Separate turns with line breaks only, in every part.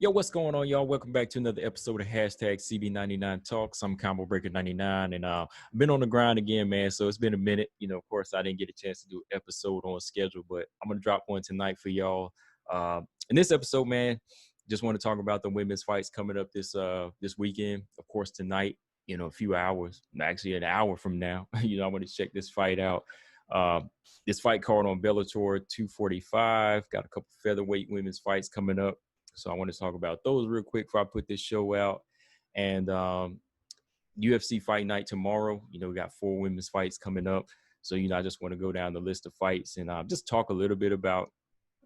Yo, what's going on, y'all? Welcome back to another episode of hashtag CB99 Talks. I'm Combo Breaker 99, and I've been on the grind again, man. So it's been a minute. Of course, I didn't get a chance to do an episode on schedule, but I'm gonna drop one tonight for y'all. In this episode, man, just want to talk about the women's fights coming up this weekend. Of course, tonight, a few hours, actually an hour from now. I want to check this fight out. This fight card on Bellator 245. Got a couple featherweight women's fights coming up. So I want to talk about those real quick before I put this show out. And UFC fight night tomorrow. We got 4 women's fights coming up. So, I just want to go down the list of fights and just talk a little bit about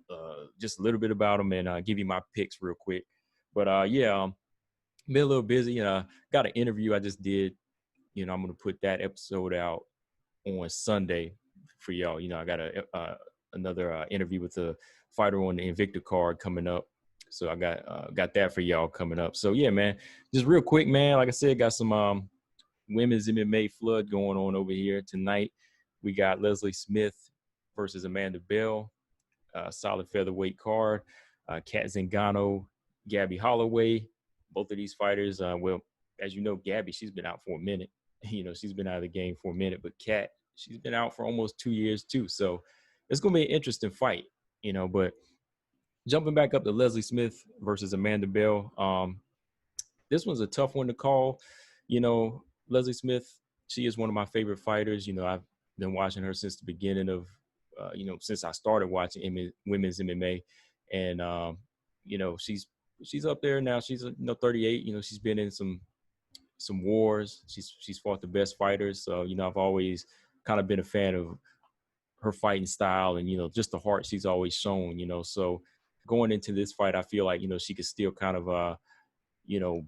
them and give you my picks real quick. But been a little busy. Got an interview I just did. I'm going to put that episode out on Sunday for y'all. I got another interview with the fighter on the Invicta card coming up. So I got that for y'all coming up. So yeah, man, just real quick, man. Like I said, got some women's MMA flood going on over here tonight. We got Leslie Smith versus Amanda Bell, solid featherweight card. Kat Zingano, Gabby Holloway. Both of these fighters, well, as you know, Gabby, she's been out for a minute. She's been out of the game for a minute, but Kat, she's been out for almost 2 years too. So it's gonna be an interesting fight, but. Jumping back up to Leslie Smith versus Amanda Bell. This one's a tough one to call. Leslie Smith, she is one of my favorite fighters. I've been watching her since the beginning of, since I started watching women's MMA. And, she's up there now. She's, 38. She's been in some wars. She's fought the best fighters. So, I've always kind of been a fan of her fighting style and, just the heart she's always shown, so going into this fight, I feel like, she could still kind of,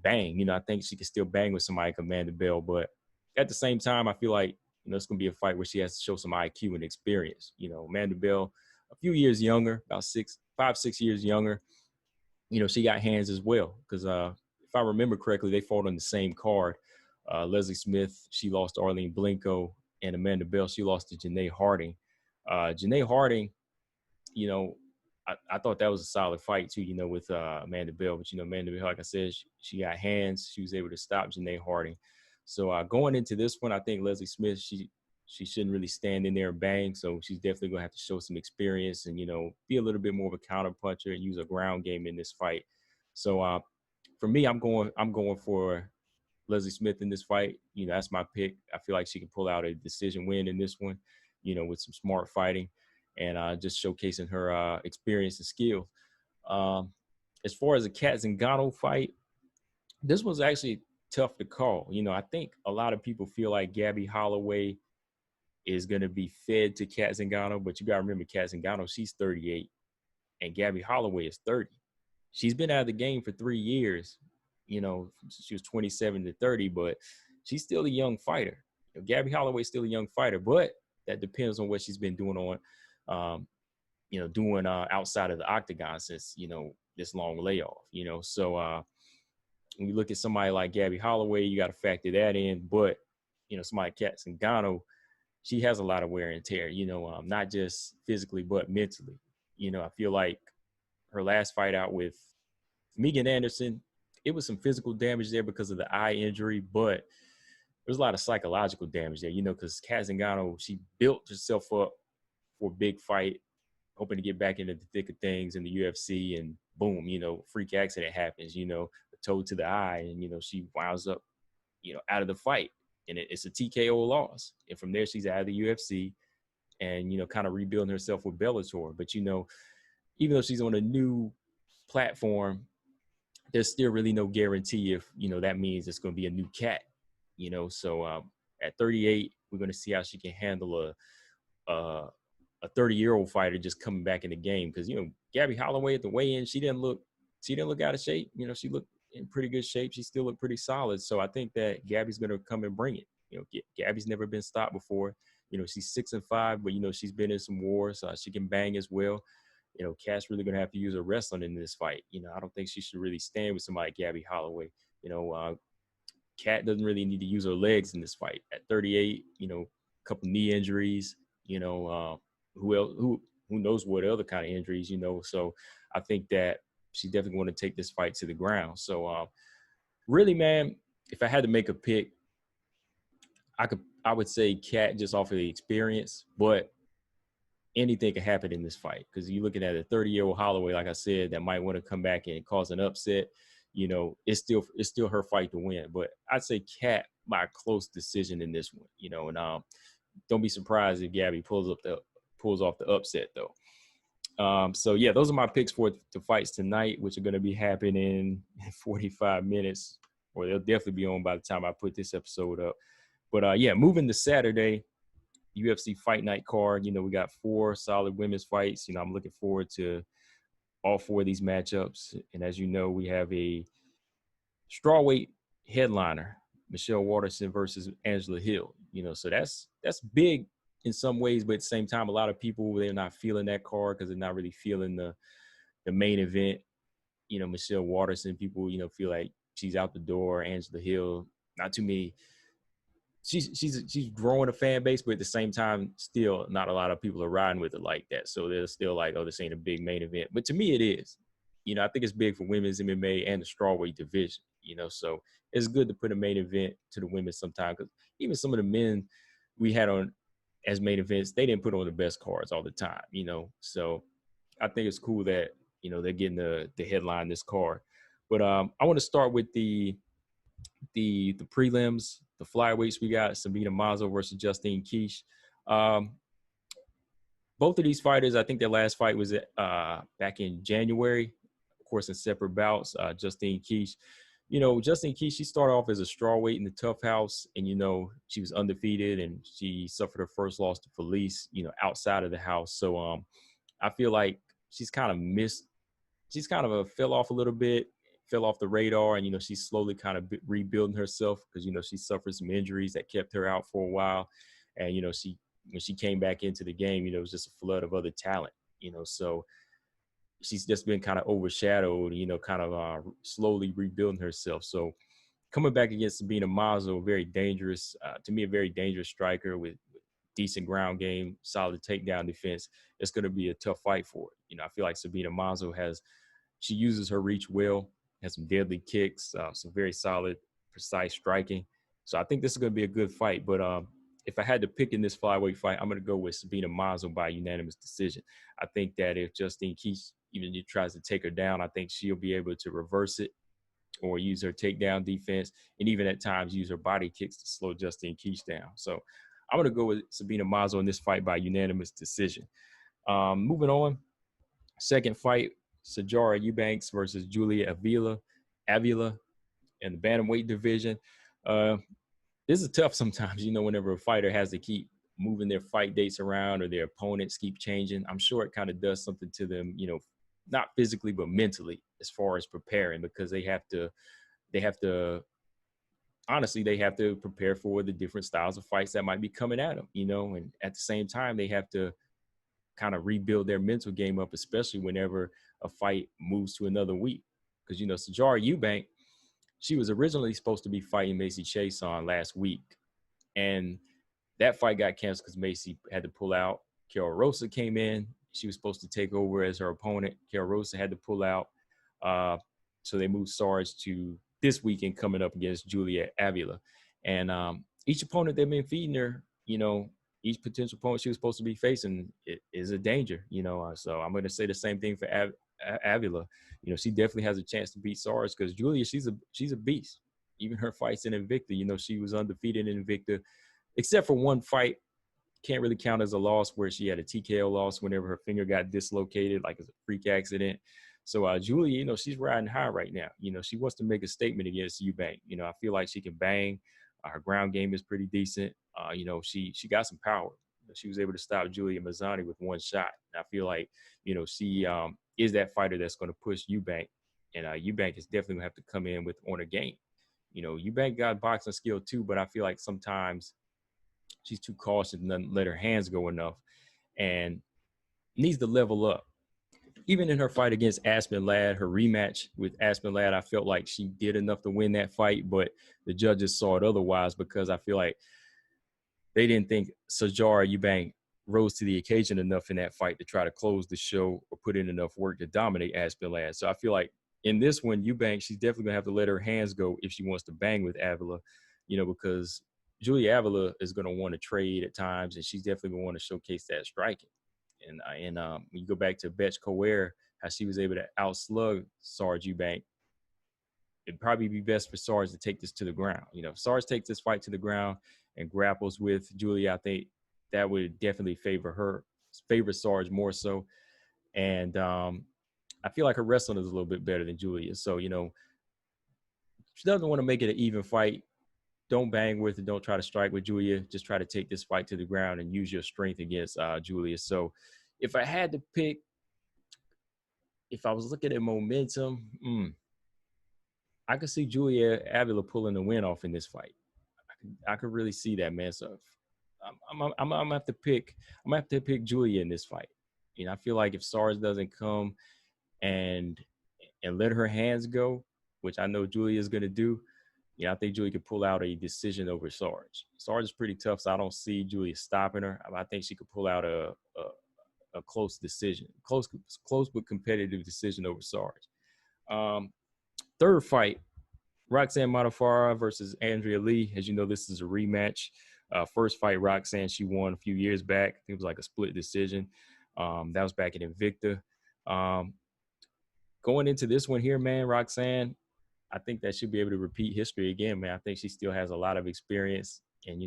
bang. I think she could still bang with somebody like Amanda Bell. But at the same time, I feel like, it's going to be a fight where she has to show some IQ and experience. Amanda Bell, a few years younger, about 5-6 years younger. She got hands as well. Because if I remember correctly, they fought on the same card. Leslie Smith, she lost to Arlene Blenko. And Amanda Bell, she lost to Janae Harding. Janae Harding, I thought that was a solid fight too, with Amanda Bell. But Amanda Bell, like I said, she got hands. She was able to stop Janae Harding. So going into this one, I think Leslie Smith, she shouldn't really stand in there and bang. So she's definitely gonna have to show some experience and be a little bit more of a counter puncher and use a ground game in this fight. So for me, I'm going for Leslie Smith in this fight. That's my pick. I feel like she can pull out a decision win in this one, with some smart fighting. And just showcasing her experience and skill. As far as the Kat Zingano fight, this was actually tough to call. I think a lot of people feel like Gabby Holloway is going to be fed to Kat Zingano, but you got to remember Kat Zingano, she's 38, and Gabby Holloway is 30. She's been out of the game for 3 years. She was 27 to 30, but she's still a young fighter. Gabby Holloway is still a young fighter, but that depends on what she's been doing on. Doing outside of the octagon since, this long layoff, So when you look at somebody like Gabby Holloway, you got to factor that in. But, somebody like Kat Zingano, she has a lot of wear and tear, not just physically, but mentally. I feel like her last fight out with Megan Anderson, it was some physical damage there because of the eye injury, but there's a lot of psychological damage there, because Kat Zingano, she built herself up for a big fight, hoping to get back into the thick of things in the UFC, and boom, freak accident happens, a toe to the eye, and, she winds up, out of the fight, and it's a TKO loss. And from there, she's out of the UFC and, kind of rebuilding herself with Bellator. But, even though she's on a new platform, there's still really no guarantee if, that means it's going to be a new Kat, So at 38, we're going to see how she can handle a 30-year-old fighter just coming back in the game. Because, Gabby Holloway at the weigh-in, she didn't look out of shape. She looked in pretty good shape. She still looked pretty solid. So I think that Gabby's going to come and bring it. Gabby's never been stopped before. She's 6-5, but, she's been in some wars. She can bang as well. Kat's really going to have to use her wrestling in this fight. I don't think she should really stand with somebody like Gabby Holloway. Kat doesn't really need to use her legs in this fight. At 38, a couple knee injuries, who knows what other kind of injuries, So I think that she definitely want to take this fight to the ground. So really, man, if I had to make a pick, I would say Cat just off of the experience, but anything could happen in this fight because you're looking at a 30-year-old Holloway, like I said, that might want to come back and cause an upset. It's still her fight to win. But I'd say Cat by a close decision in this one. And don't be surprised if Gabby pulls off the upset though. So yeah, those are my picks for the fights tonight, which are going to be happening in 45 minutes, or they'll definitely be on by the time I put this episode up. But yeah, moving to Saturday, UFC Fight Night card. We got 4 solid women's fights. I'm looking forward to all 4 of these matchups. And as you know, we have a strawweight headliner, Michelle Waterson versus Angela Hill. So that's big in some ways, but at the same time, a lot of people, they're not feeling that card because they're not really feeling the main event. Michelle Waterson, people, feel like she's out the door. Angela Hill, not too many. She's growing a fan base, but at the same time, still not a lot of people are riding with it like that. So they're still like, oh, this ain't a big main event. But to me, it is. I think it's big for women's MMA and the strawweight division. So it's good to put a main event to the women sometimes, because even some of the men we had on as main events, they didn't put on the best cards all the time. So I think it's cool that they're getting the headline this card. But I want to start with the prelims, the flyweights. We got Sabina Mazza versus Justine Quiche. Both of these fighters, I think their last fight was back in January, of course, in separate bouts. Justine Quiche, Justine Quiche, she started off as a strawweight in the Tough House, and she was undefeated, and she suffered her first loss to Felice, outside of the house. So I feel like she's kind of fell off a little bit, fell off the radar, and she's slowly kind of rebuilding herself because she suffered some injuries that kept her out for a while, and when she came back into the game, it was just a flood of other talent, so she's just been kind of overshadowed, kind of slowly rebuilding herself. So coming back against Sabina Mazza, very dangerous, to me, a very dangerous striker with decent ground game, solid takedown defense. It's going to be a tough fight for her. I feel like Sabina Mazza she uses her reach well, has some deadly kicks, some very solid, precise striking. So I think this is going to be a good fight. But if I had to pick in this flyweight fight, I'm going to go with Sabina Mazza by unanimous decision. I think that if Justine Quiche even tries to take her down, I think she'll be able to reverse it or use her takedown defense, and even at times use her body kicks to slow Justine Quiche down. So I'm going to go with Sabina Mazza in this fight by unanimous decision. Moving on, second fight, Sajora Eubanks versus Julia Avila in the bantamweight division. This is tough sometimes, whenever a fighter has to keep moving their fight dates around or their opponents keep changing. I'm sure it kind of does something to them, not physically, but mentally as far as preparing, because they have to prepare for the different styles of fights that might be coming at them, and at the same time, they have to kind of rebuild their mental game up, especially whenever a fight moves to another week. Because, Sajora Eubanks, she was originally supposed to be fighting Macy Chiasson last week. And that fight got canceled because Macy had to pull out. Carol Rosa came in. She was supposed to take over as her opponent. Carol Rosa had to pull out. So they moved Sarge to this weekend coming up against Julia Avila. And each opponent they've been feeding her, each potential opponent she was supposed to be facing is a danger, So I'm going to say the same thing for Avila. She definitely has a chance to beat Sarge because Julia, she's a beast. Even her fights in Invicta, she was undefeated in Invicta, except for one fight. Can't really count as a loss where she had a TKO loss whenever her finger got dislocated, like it's a freak accident. So Julia, she's riding high right now. She wants to make a statement against Eubanks. I feel like she can bang. Her ground game is pretty decent. She got some power. She was able to stop Julia Mazzani with one shot. And I feel like, she is that fighter that's going to push Eubanks. And Eubanks is definitely going to have to come in on her game. Eubanks got boxing skill too, but I feel like sometimes she's too cautious and doesn't let her hands go enough and needs to level up. Even in her fight against Aspen Ladd, her rematch with Aspen Ladd, I felt like she did enough to win that fight, but the judges saw it otherwise because I feel like they didn't think Sajora Eubanks rose to the occasion enough in that fight to try to close the show or put in enough work to dominate Aspen Ladd. So I feel like in this one, Eubanks, she's definitely gonna have to let her hands go if she wants to bang with Avila, because Julia Avila is gonna want to trade at times, and she's definitely gonna want to showcase that striking. And when you go back to Betch Coer, how she was able to outslug Sarge Eubank, it'd probably be best for Sarge to take this to the ground. If Sarge takes this fight to the ground and grapples with Julia, I think that would definitely favor Sarge more so. And I feel like her wrestling is a little bit better than Julia. So, she doesn't want to make it an even fight. Don't bang with it. Don't try to strike with Julia. Just try to take this fight to the ground and use your strength against Julia. So if I had to pick, if I was looking at momentum, I could see Julia Avila pulling the win off in this fight. I could really see that, man. So I'm gonna have to pick. I'm gonna have to pick Julia in this fight. I feel like if Sarge doesn't come and let her hands go, which I know Julia is gonna do, I think Julia could pull out a decision over Sarge. Sarge is pretty tough, so I don't see Julia stopping her. I think she could pull out a close decision, close but competitive decision over Sarge. Third fight, Roxanne Modafferi versus Andrea Lee. As you know, this is a rematch. First fight, Roxanne, she won a few years back. It was like a split decision. That was back in Invicta. Going into this one here, man, Roxanne, I think that she'll be able to repeat history again, man. I think she still has a lot of experience and,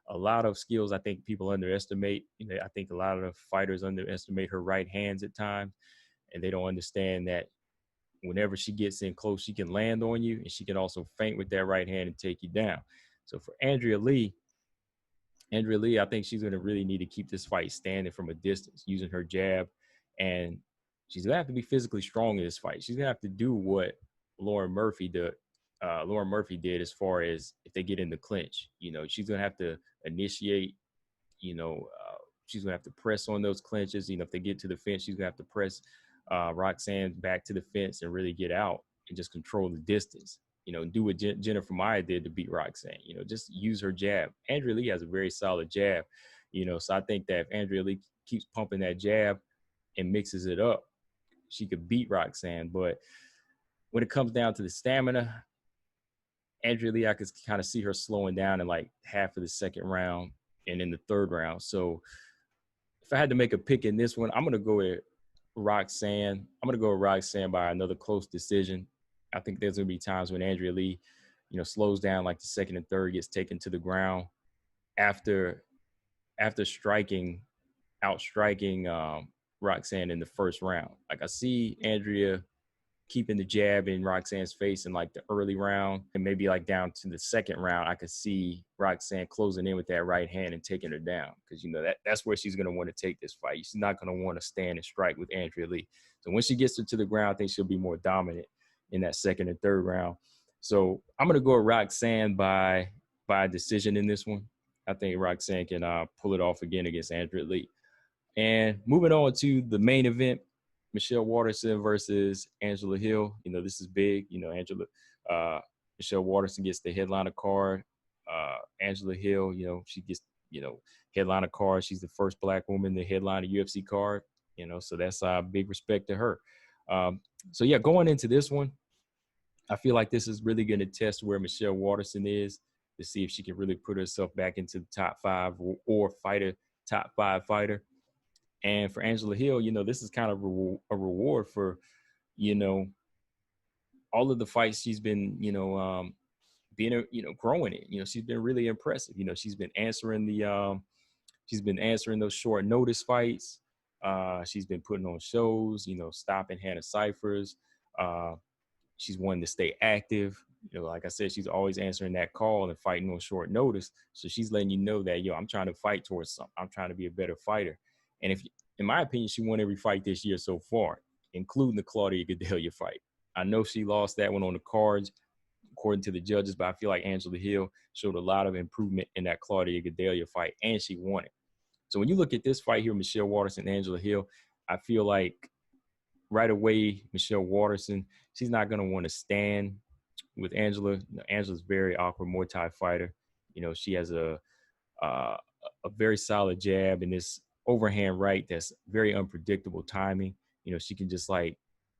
a lot of skills I think people underestimate. I think a lot of fighters underestimate her right hands at times, and they don't understand that whenever she gets in close, she can land on you, and she can also feint with that right hand and take you down. So for Andrea Lee, I think she's going to really need to keep this fight standing from a distance, using her jab, and she's going to have to be physically strong in this fight. She's going to have to do what Lauren Murphy did as far as if they get in the clinch. She's going to have to initiate, she's going to have to press on those clinches. If they get to the fence, she's going to have to press Roxanne back to the fence and really get out and just control the distance. Do what Jennifer Maya did to beat Roxanne. Just use her jab. Andrea Lee has a very solid jab. So I think that if Andrea Lee keeps pumping that jab and mixes it up, she could beat Roxanne. But when it comes down to the stamina, Andrea Lee, I could kind of see her slowing down in like half of the second round and in the third round. So if I had to make a pick in this one, I'm going to go with Roxanne. I'm going to go with Roxanne by another close decision. I think there's going to be times when Andrea Lee, slows down like the second and third, gets taken to the ground after outstriking Roxanne in the first round. Like I see Andrea keeping the jab in Roxanne's face in like the early round, and maybe like down to the second round, I could see Roxanne closing in with that right hand and taking her down, because that's where she's going to want to take this fight. She's not going to want to stand and strike with Andrea Lee. So when she gets her to the ground, I think she'll be more dominant in that second and third round. So I'm going to go with Roxanne by decision in this one. I think Roxanne can pull it off again against Andrea Lee. And moving on to the main event, Michelle Waterson versus Angela Hill. This is big. Michelle Waterson gets the headliner card. Angela Hill, she gets, headliner card. She's the first Black woman to headline a UFC card. So that's big respect to her. So yeah, going into this one, I feel like this is really going to test where Michelle Waterson is, to see if she can really put herself back into the top five or fight a top five fighter. And for Angela Hill, this is kind of a reward for, all of the fights she's been, being, growing in. She's been really impressive. She's been answering those short notice fights. She's been putting on shows, stopping Hannah Cyphers. She's wanting to stay active. Like I said, she's always answering that call and fighting on short notice. So she's letting you know that, I'm trying to fight towards something. I'm trying to be a better fighter. And in my opinion, she won every fight this year so far, including the Claudia Gadelha fight. I know she lost that one on the cards, according to the judges, but I feel like Angela Hill showed a lot of improvement in that Claudia Gadelha fight, and she won it. So when you look at this fight here, Michelle Waterson, Angela Hill, I feel like right away, Michelle Waterson, she's not going to want to stand with Angela. Angela's a very awkward Muay Thai fighter. She has a very solid jab, and this overhand right that's very unpredictable timing. You know, she can just like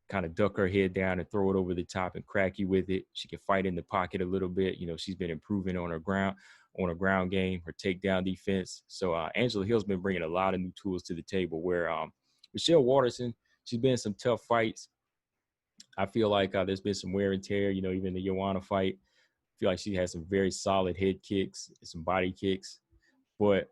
kind of duck her head down and throw it over the top and crack you with it. She can fight in the pocket a little bit. You know, she's been improving on her ground game, her takedown defense. So Angela Hill's been bringing a lot of new tools to the table. Where Michelle Waterson, she's been in some tough fights. I feel like there's been some wear and tear. You know, even the Joanna fight, I feel like she has some very solid head kicks, some body kicks, but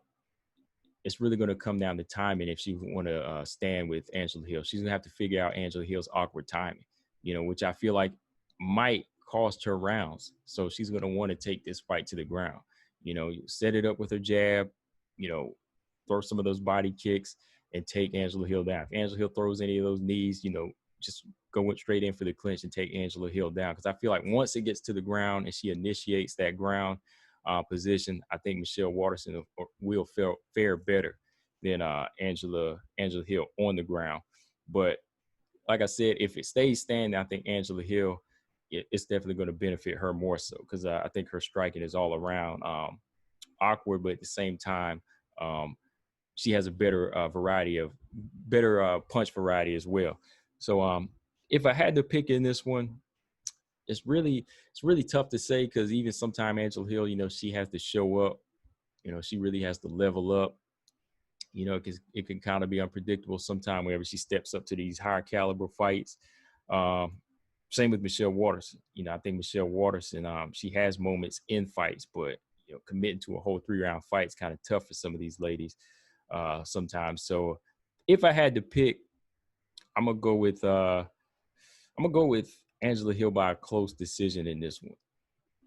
it's really going to come down to timing if she want to stand with Angela Hill. She's going to have to figure out Angela Hill's awkward timing, you know, which I feel like might cost her rounds. So she's going to want to take this fight to the ground. You know, set it up with her jab, you know, throw some of those body kicks and take Angela Hill down. If Angela Hill throws any of those knees, you know, just go straight in for the clinch and take Angela Hill down. Because I feel like once it gets to the ground and she initiates that ground position, I think Michelle Waterson will fare better than Angela Hill on the ground. But like I said, if it stays standing, I think Angela Hill, it's definitely going to benefit her more so, because I think her striking is all around awkward, but at the same time, she has a better punch variety as well. So if I had to pick in this one, it's really tough to say, because even sometime Angela Hill, you know, she has to show up. You know, she really has to level up. You know, because it can kind of be unpredictable sometime whenever she steps up to these higher caliber fights. Same with Michelle Waterson. You know, I think Michelle Waterson, she has moments in fights, but you know, committing to a whole 3-round fight is kind of tough for some of these ladies sometimes. So if I had to pick, I'm gonna go with Angela Hill by a close decision in this one.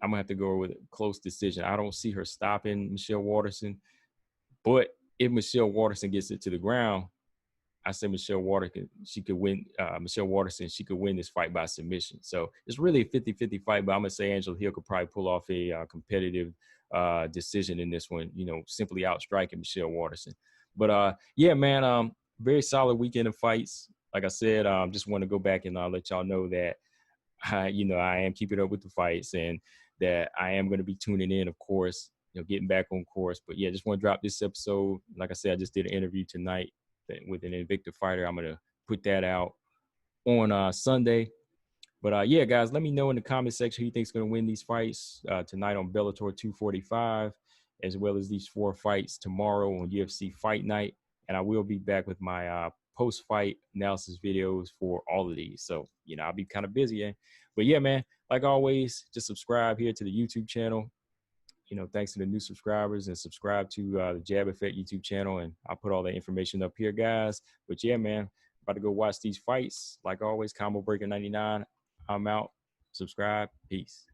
I'm gonna have to go with a close decision. I don't see her stopping Michelle Waterson, but if Michelle Waterson gets it to the ground, I say Michelle Waterson, she could win this fight by submission. So it's really a 50-50 fight, but I'm gonna say Angela Hill could probably pull off a competitive decision in this one, you know, simply outstriking Michelle Waterson. But yeah, man, very solid weekend of fights. Like I said, just want to go back and let y'all know that I am keeping up with the fights, and that I am going to be tuning in, of course, you know, getting back on course. But yeah, just want to drop this episode. Like I said, I just did an interview tonight with an Invicta fighter. I'm going to put that out on Sunday. But yeah, guys, let me know in the comment section who you think is going to win these fights tonight on Bellator 245, as well as these 4 fights tomorrow on UFC Fight Night. And I will be back with my post-fight analysis videos for all of these. So, you know, I'll be kind of busy. But yeah, man, like always, just subscribe here to the YouTube channel. You know, thanks to the new subscribers, and subscribe to the Jab Effect YouTube channel. And I'll put all that information up here, guys. But yeah, man, about to go watch these fights. Like always, Combo Breaker 99. I'm out. Subscribe. Peace.